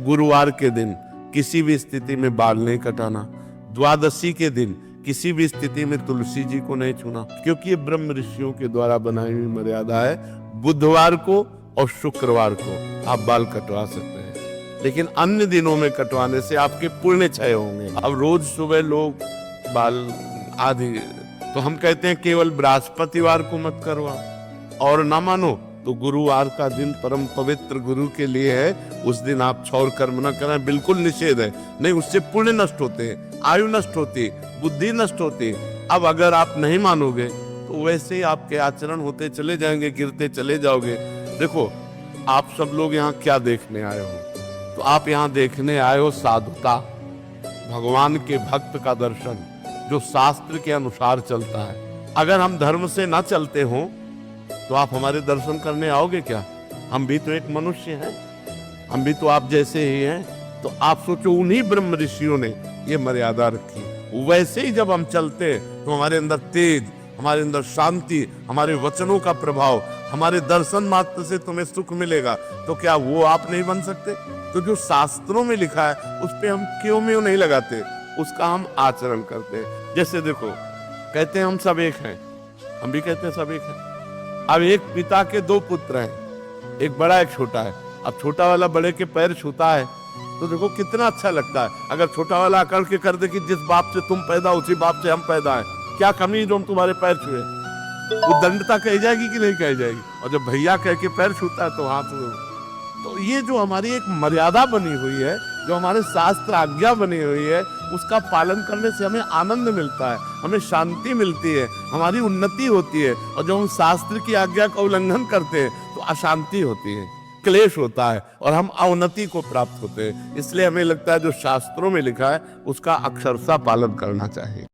गुरुवार के दिन किसी भी स्थिति में बाल नहीं कटाना, द्वादशी के दिन किसी भी स्थिति में तुलसी जी को नहीं छूना, क्योंकि ये ब्रह्म ऋषियों के द्वारा बनाई हुई मर्यादा है। बुधवार को और शुक्रवार को आप बाल कटवा सकते हैं, लेकिन अन्य दिनों में कटवाने से आपके पुण्य क्षय होंगे। अब रोज सुबह लोग बाल आदि, तो हम कहते हैं केवल बृहस्पतिवार को मत करवा, और ना मानो तो गुरुवार का दिन परम पवित्र गुरु के लिए है, उस दिन आप छौर कर्म न करें, बिल्कुल निषेध है। नहीं, उससे पुण्य नष्ट होते हैं, आयु नष्ट होती, बुद्धि नष्ट होती। अब अगर आप नहीं मानोगे तो वैसे ही आपके आचरण होते चले जाएंगे, गिरते चले जाओगे। देखो, आप सब लोग यहाँ क्या देखने आए हो? तो आप यहाँ देखने आए हो साधुता, भगवान के भक्त का दर्शन, जो शास्त्र के अनुसार चलता है। अगर हम धर्म से ना चलते हो तो आप हमारे दर्शन करने आओगे क्या? हम भी तो एक मनुष्य हैं, हम भी तो आप जैसे ही हैं। तो आप सोचो, उन्हीं ब्रह्म ऋषियों ने ये मर्यादा रखी। वैसे ही जब हम चलते तो हमारे अंदर तेज, हमारे अंदर शांति, हमारे वचनों का प्रभाव, हमारे दर्शन मात्र से तुम्हें सुख मिलेगा। तो क्या वो आप नहीं बन सकते? तो जो शास्त्रों में लिखा है उस पे हम क्यों नहीं लगाते, उसका हम आचरण करते हैं। जैसे देखो, कहते हैं हम सब एक हैं, हम भी कहते हैं सब एक हैं। अब एक पिता के दो पुत्र हैं, एक बड़ा एक छोटा है। अब छोटा वाला बड़े के पैर छूता है तो देखो कितना अच्छा लगता है। अगर छोटा वाला अकड़ के कर दे कि जिस बाप से तुम पैदा उसी बाप से हम पैदा हैं, क्या कमी जो हम तुम्हारे पैर छुए, वो दंडता कही जाएगी कि नहीं कही जाएगी? और जब भैया कह के पैर छूता है तो हाथ। तो ये जो हमारी एक मर्यादा बनी हुई है, जो हमारे शास्त्र आज्ञा बनी हुई है, उसका पालन करने से हमें आनंद मिलता है, हमें शांति मिलती है, हमारी उन्नति होती है। और जब हम शास्त्र की आज्ञा का उल्लंघन करते हैं तो अशांति होती है, क्लेश होता है और हम अवनति को प्राप्त होते हैं। इसलिए हमें लगता है जो शास्त्रों में लिखा है उसका अक्षरशः पालन करना चाहिए।